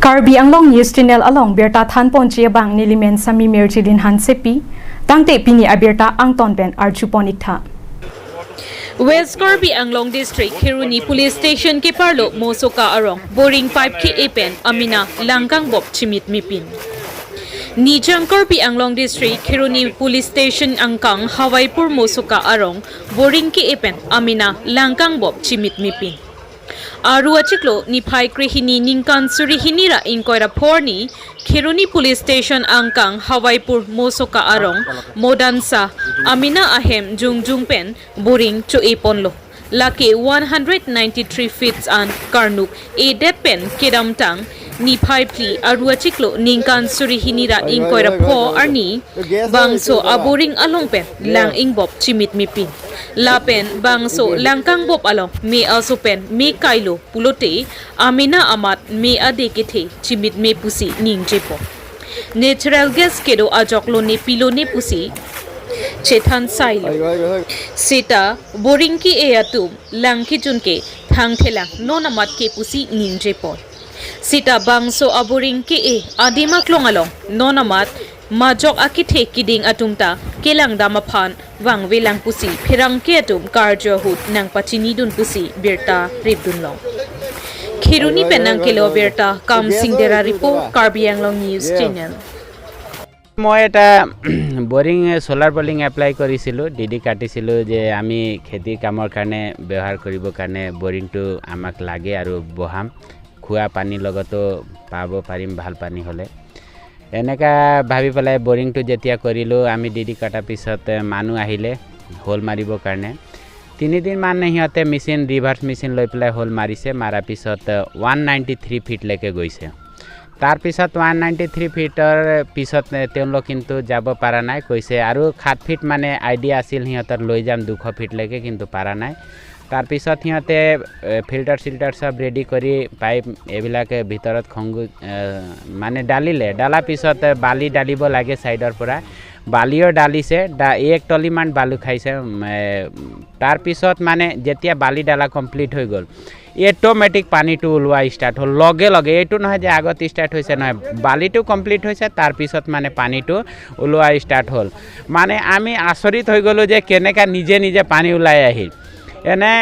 Karbi Anglong News Channel along Berta Than Ponchia Bang Nilimen Sami Merchilin Han Sepi Tangte Pini Aberta Angton Ben Archuponik Tha West Karbi Anglong District Kiruni Police Station ke parlo Mosoka Arong Boring 5 ke Epen Amina Langkang Bob Chimit Mipin Nijang Karbi Anglong District Kiruni Police Station Angkang Hawaipur Mosoka Arong Boring ke Epen Amina Langkang Bob Chimit Mipin Aru achiklo ni phai krihini ningkan surihini ra inkoira phorni Khiruni Police Station angkang Hawaipur Mosoka Arong Modansa Amina Ahem Jungjung Pen Boring cho Eponlo Lake 193 feet an Karnuk e depen Kedamtang ni phai pli aru achiklo ningkan surihini ra inkoira pho arni bangso aboring along pen lang ingbob chimit mipin Lapen bangso langkang bob along me also pen me kailo pulote Amina amat me adekethe chimit me pusi ningjepo natural gas kedo ajoklo ne pilo ne pusi Chethan Sailo Sita boring ki eatum langki junke thang thelang nonamat ke pusi ningjepo Sita bangso aboring ke e adima klongalong nonamat majok akithe kiding atumta kelang damaphan wang velang pusi phirang ke atum karjo hut nang pachini dun pusi berta ribdun long Khiruni penang kelo berta kam singdera report Karbi Anglong News Channel মই এটা boring solar bowling apply কৰিছিলো DD কাটিছিলো যে আমি খেতি কামৰ কাৰণে ব্যৱহাৰ কৰিব কাৰণে বোৰিংটো আমাক লাগে আৰু বহাম খুয়া পানী লগতো পাব পাৰিম ভাল পানী হলে এনেকা ভাবি পেলাই বোৰিংটো যেতিয়া কৰিলো আমি ডিডি কাটা পিছত মানুহ আহিলে হোল মাৰিব কাৰণে 3 দিন মান হিয়তে মেচিন ৰিভাৰ্স মেচিন লৈ পেলাই হোল মাৰিছে মাৰা পিছত 193 ফিট লৈকে গৈছে तार पिছত 193 ফিটৰ পিছত তেওঁলোক কিন্তু যাব পাৰা নাই কৈছে আৰু 7 ফিট মানে আইডিয়া আছিল হিয়তৰ লৈ যাম 200 ফিট লৈকে কিন্তু পাৰা নাই तार पिছত হিয়তে ফিল্টাৰ সব ৰেডি কৰি পাইপ এবিলাকে ভিতৰত খংগু মানে ডালিলে ডালা পিছত বালি ডালিব লাগে সাইডৰ পৰা বালিও ডালিছে 1 টলি মান বালু খাইছে तार पिছত মানে যেতিয়া বালি ডালা কমপ্লিট হৈ গল অটোমেটিক পানীটো উলৱা স্টাৰ্ট হল লগে লগে এটো নহয় যে আগত স্টাৰ্ট হৈছে নহয় বালিটো কমপ্লিট হৈছে তাৰ পিছত মানে পানীটো উলৱা স্টাৰ্ট হল মানে আমি আচৰিত হৈ গলো যে কেনেকা নিজে নিজে পানী উলাই আহিল এনে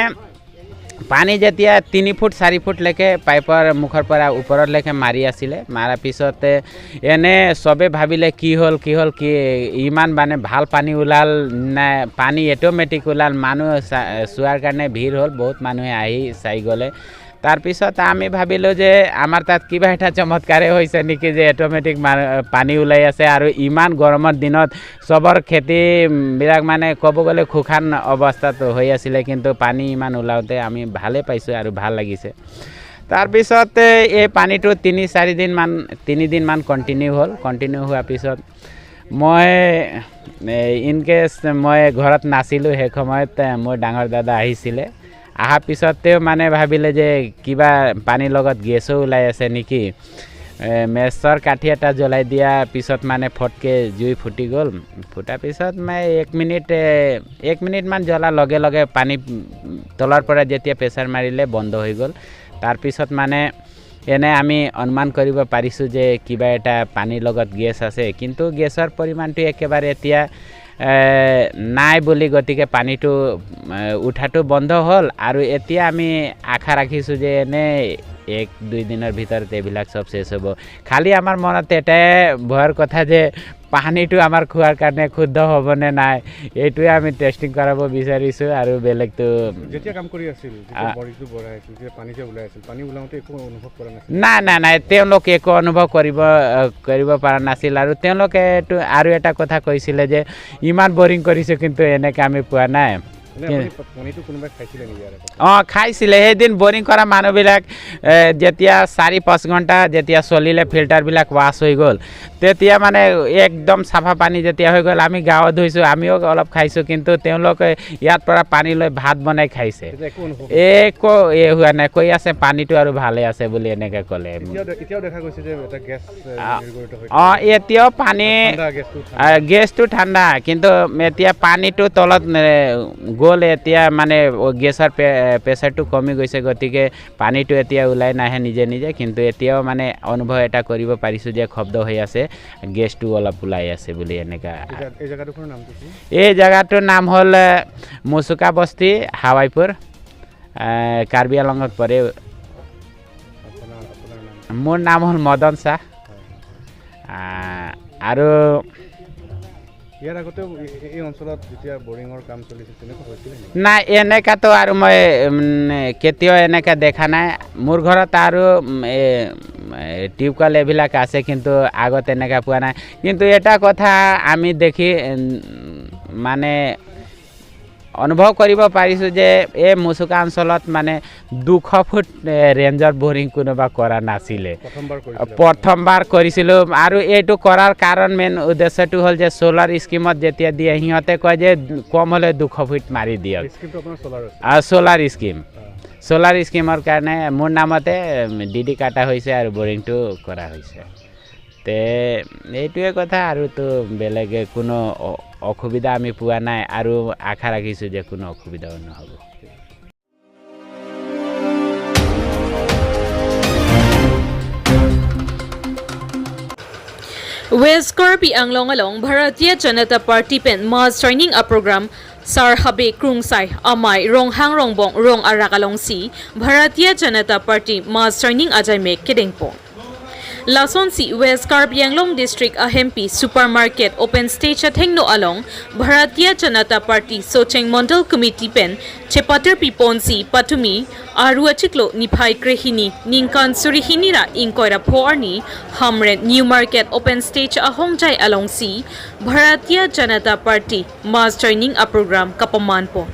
পানী যেতিয়া 3 ফুট 4 ফুট লৈকে পাইপৰ মুখৰ পৰা ওপৰৰ লৈকে মাৰি আছিল মাৰা পিছত এনে সবে ভাবিলে কি হল কি ইমান মানে ভাল পানী উলাল না পানী অটোমেটিক উলাল মানুহ সুৱাৰ কাৰণে ভিৰ হল বহুত মানুহে আহি চাই গলে तार पिছত আমি ভাবিলো যে আমাৰ তাত কিবা এটা চমৎকাৰে হৈছে নেকি যে অটোমেটিক পানী উলাই আছে আৰু ইমান গৰমৰ দিনত সবৰ খেতি বিৰাগ মানে কব গলে খুখান অৱস্থাত হৈ আছিল কিন্তু পানী ইমান উলাওতে আমি ভালে পাইছো আৰু ভাল লাগিছে तार पिছত এই পানীটো 3 দিন মান কন্টিনিউ হোৱা পিছত মই ইনকেস মই ঘৰত নাছিলো হে সময়ত মোৰ ডাঙৰ দাদা আহিছিলে আহা পিছতে মানে ভাবিলে যে কিবা পানী লগত গেছও ওলাই আছে নেকি মেছৰ কাঠি এটা জ্বলাই দিয়া পিছত মানে ফটকে জুই ফুটি গল ফুটা পিছত মই 1 মিনিট মান জ্বলা লগে লগে পানী তলৰ পৰা যেতিয়া প্ৰেছাৰ মাৰিলে বন্ধ হৈ গল তাৰ পিছত মানে এনে আমি অনুমান কৰিব পাৰিছো যে কিবা এটা পানী লগত গেছ আছে কিন্তু গেছৰ পৰিমাণটো একেবাৰে এতিয়া নাই বলি গতিকে পানীটো উঠাটো বন্ধ হল আৰু এতিয়া আমি আশা ৰাখিছো যে এনে 1-2 দিনৰ ভিতৰত এবিলাক সব শেষ হ'ব খালি আমাৰ মনত এটা ভয়ৰ কথা যে পানীটো আমাৰ খোৱাৰ কাৰণে শুদ্ধ হ'ব নে নাই এইটোৱে আমি টেস্টিং কৰাব বিচাৰিছো আৰু বেলেগটো যেতিয়া কাম কৰি আছিল যেতিয়া বৰিটো বঢ়াই আছিল যে পানী যে ওলাই আছিল পানী ওলাওতে একো অনুভৱ কৰা নাছিল নাই তেওঁলোক একো অনুভৱ কৰিব পৰা নাছিল আৰু তেওঁলোকে আৰু এটা কথা কৈছিলে যে ইমান বৰিং কৰিছে কিন্তু এনেকে আমি পোৱা নাই পানীটো কোনোবাই খাইছিলে নেকি খাইছিলে এদিন বৰিং কৰা মানুহবিলাক যেতিয়া 4-5 ঘণ্টা যেতিয়া চলিলে ফিল্টাৰবিলাক ওয়াশ হৈ গল তেতিয়া মানে একদম সাফা পানী যেতিয়া হৈ গল আমি গাঁৱত ধুইছো আমিও অলপ খাইছো কিন্তু তেওঁলোকে ইয়াত পৰা পানী লৈ ভাত বনাই খাইছে একো হোৱা নাই কৈ আছে পানীটো আৰু ভালে আছে বুলি এনেকে ক'লে এতিয়াও দেখা গৈছে যে এটা গেছ নিৰ্গৰিত হৈছে এতিয়াও পানী গেছটো ঠাণ্ডা কিন্তু এতিয়া পানীটো তলত গ'ল এতিয়া মানে গেছৰ প্ৰেছাৰটো কমি গৈছে গতিকে পানীটো এতিয়া ওলাই নাহে নিজে নিজে কিন্তু এতিয়াও মানে অনুভৱ এটা কৰিব পাৰিছোঁ যে শব্দ হৈ আছে গেছটো অলপ ওলাই আছে বুলি এনেকা এই জায়গাটোৰ নামটো কি এই জায়গাটোৰ নাম হ'ল মুচুকা বস্তি হাৱাইপুৰ কাৰ্বি আংলঙত পৰে মোৰ নাম হ'ল মদন শাহ আৰু ইয়াৰ আগতে এই অঞ্চলত যেতিয়া বৰিঙৰ কাম চলিছিল তেনেকুৱা হৈছিল নাই এনেকাতো আৰু মই কেতিয়াও এনেকা দেখা নাই মোৰ ঘৰত আৰু টিউবৱেল এইবিলাক আছে কিন্তু আগত এনেকা পোৱা নাই কিন্তু এটা কথা আমি দেখি মানে অনুভৱ কৰিব পাৰিছোঁ যে এই মুচুকা অঞ্চলত মানে 200 ফুট ৰেঞ্জৰ বৰিং কোনোবা কৰা নাছিলে প্ৰথমবাৰ কৰিছিলোঁ আৰু এইটো কৰাৰ কাৰণ মেইন উদ্দেশ্যটো হ'ল যে সোলাৰ স্কিমত যেতিয়া দিয়ে সিহঁতে কয় যে কম হ'লে 200 ফুট মাৰি দিয়ক সোলাৰ স্কিমৰ কাৰণে মোৰ নামতে ডিডি কাটা হৈছে আৰু বৰিংটো কৰা হৈছে তে এইটোৱে কথা আৰু তো বেলেগে কোনো অসুবিধা আমি পোৱা নাই আৰু আশা ৰাখিছোঁ যে কোনো অসুবিধাও নহ'ব West Karbi Anglong along Bharatiya Janata Party pen mass training a program Sar Habe Krungsai Amai Rong Hang Rong Bong Rong Arakalong Si Bharatiya Janata Party mass training ajai me kedengpo Lason si West Karbi Anglong District Ahempi Supermarket Open Stage Athengno along Bharatiya Janata Party Socheng Mandal Committee pen Chepater Piponsi Patumi Aruachiklo Niphai Krehini Ninkan Surihinira Inkoira Porni Hamren New Market Open Stage Ahongjai along si Bharatiya Janata Party Mass Training a program Kapamanpo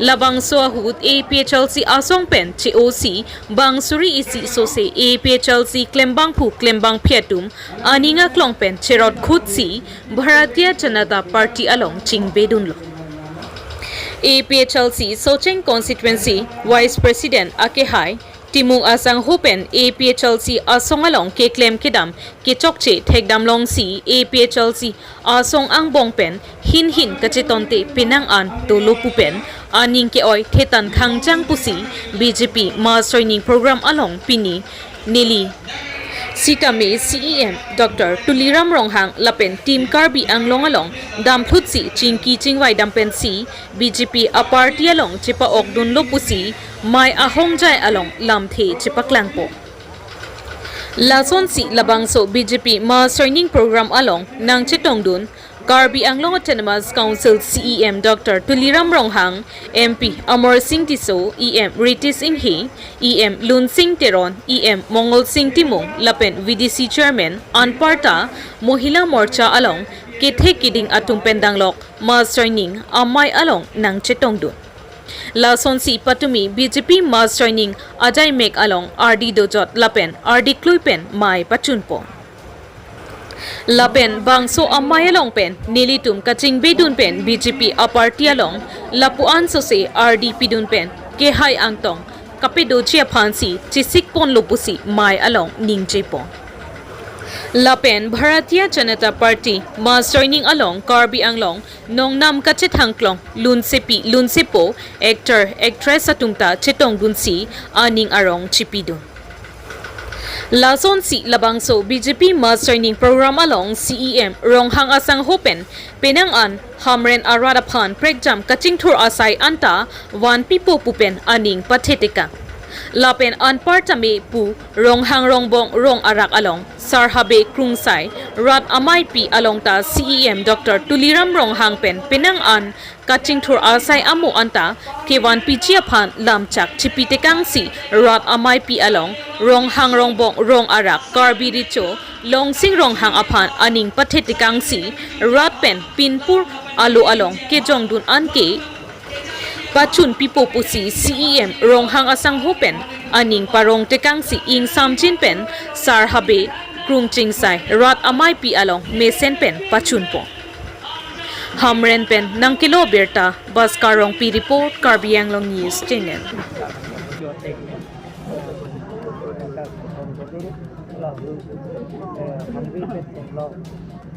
Labang Soahut APHLC Asong Pen COC Bang Suri Isi Sose APHLC Klembang Pu Klembang Piatum Aninga Klongpen Cherot Khutsi Bharatiya Janata Party along Chingbedunlo APHLC Socheng Constituency Vice President Akehai Timung Asang Hopen APHLC Asong along ke claim kedam ke chokche thekdam long si APHLC Asong ang bongpen hin kachetonte pinang an tolo pupen aning ke oi thetan khangjang pusi BJP mass training program along pini nili Sitame CEM Dr. Tuliram Ronghang Lapen Team Karbi Anglong along Damthutsi Chinki Chingwai Dampen Si BJP a party along Chipa Okdun Lopusi Mai Ahongjai along Lamthe Chipaklangpo Lason Si Labangso BJP mass training program along Nang Chetongdun Karbi Anglong Autonomous Council CEM Dr. Tuliram Ronghang MP Amor Singh Tiso EM Ritis Singh He EM Lun Singh Teron EM Mongol Singh Timong Lapen VDC Chairman Anparta Mohila Morcha along Kethe Kiding Atum Pendanglok mass training Amai along Nang Chetongdun Lason Si Patumi BJP mass training Ajai Mek along RD Dojot Lapen RD Kluipen Mai Pachunpo Lapen Bangso Amaya Long Pen Nilitum Kaching Bedun Pen BJP a party along Lapuan Sose RDP Dun Pen Kehai Angtong Kapido Chia Phansi Chisik Pon Lopusi Mai along Ningjepon Lapen Bharatiya Janata Party mass joining along Karbi Anglong Nongnam Kachethangklong Lunsepo actor actress Atungta Chetong Dunsi Aning Arong Chipidun Lason Si Labangso BJP mass training program along CEM Ronghang Asang Hopen Penang An Hamren Aradaphan Pregjam Kaching Thur Asai Anta Wan Pipo Pupen Aning Pathetika Lapen Anpartame Pu Ronghang Rongbong Rong Arak along Sarhabe Krungsai Rat Amai Pi along ta CEM Dr. Tuliram Ronghang Pen Penang An Kaching Thur Asai Amu Anta Kewan Pichia Phan Lamchak Chipitekang Si Rat Amai Pi along Ronghang Rongbong Rong Arak Karbi Richo Longsing Ronghang Aphan Aning Pathetikang Si Rat Pen Pinpur Alu along Kejongdun Anke Pachun Pipo Pusi CEM Ronghang Asang Hopen Aning Parong Tekang Si Ing Samjin Pen Sarhabe Krungching Sai Rat Amai Pi along Mesen Pen Pachun Po Hamren Pen Nangkilo Berta Baskarong Pi Report Karbi Anglong News Channel हम भी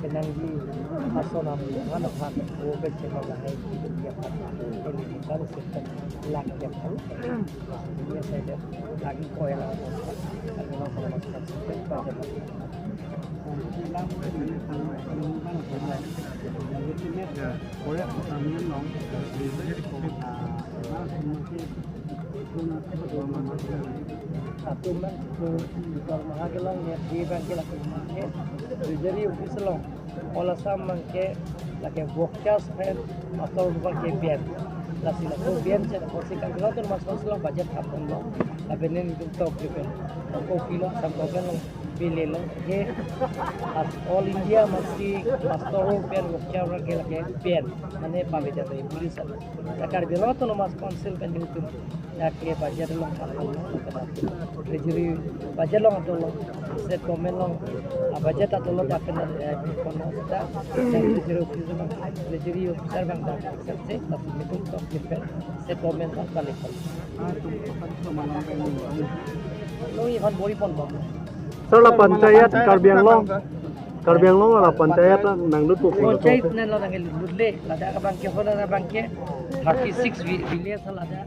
penanggi asona mana pak obat cekal hai dia pak ini kalau sistem lak dia tahu dia saya lagi koyak lagi kalau kalau masuk sistem pada satu man kalau mahagelang ya di bangke lagi ke treasury office long olah sama ke lagi workers pen atau bangke bian lasi la ko bian se ko se kan lo masuk long budget apun lo tapi ini itu top level ko kilo sam ko kan pilih lo ke all India masih master bian workers lagi bian mana pakai jatuh polis agar bilang tu mas council pen itu ya ke budget long treasury budget long atau long set komen long budget atau lo dah kena kono sudah treasury officer bang dah set tapi itu top level set komen tak kali lo ikan bori pon bang Salah panchayat Karbiang Long lah panchayat lah nang lutu. Panchayat ni lo nang lutle, lada ka bangke hola na bangke 36 village lada.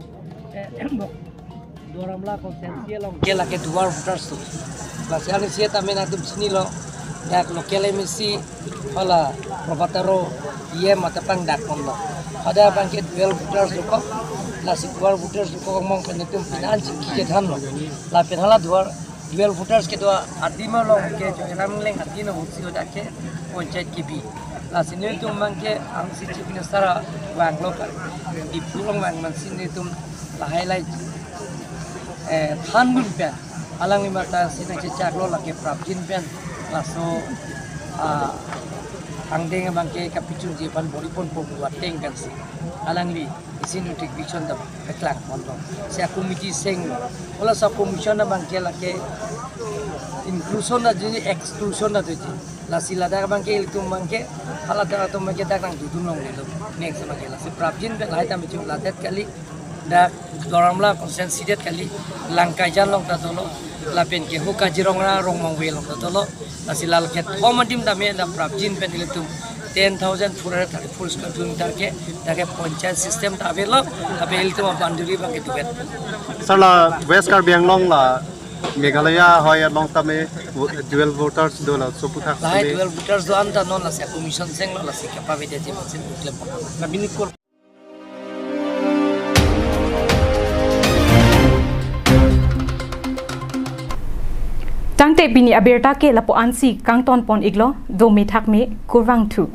Doramla konsensia lo ke la ke duar voters tu. Basian sia tamen atum sini lo dak lokale misi hola provataro ye matapang dak kon lo. Ada bangke 12 voters ko la si duar voters ko mong penetum finance ki ke tham lo. La penhala duar 12 voters ke dua adima long ke jo elamleng adina usio dake panchayat ki bi la sini tum mangke ang si chief minister wang lo kar di pulong wang man sini tum la highlight than mun pen alang ni mata sini ke chak lo la ke prapjin pen la so ang deng mangke kapichun je pan boripon po buat teng kan si alang li sini tik vision da petlang mondo sia committee seng ola sa commission na bangke la ke inclusion na je exclusion na je la sila da bangke itu bangke hala da to mangke da kang dudunong le next bangke la si prapjin be lai ta michu la tet kali da doramla consensus kali langkai jan long ta tolo la pen ke huka jirong na rong mong we long ta tolo la sila ke thomadim da me da prapjin pen itu 10,400 full square kilometer ke dake panchayat system ta avelo abel to banduri bang itu bet Salah West Karbiang Long lah Meghalaya hoya long tame dual voters dola soputhak lai 12 voters do anta non la se commission seng la se capability je masin klub na binikor Tangte bini aberta ke lapo ansi kang ton pon iglo do me thak me kurwang thu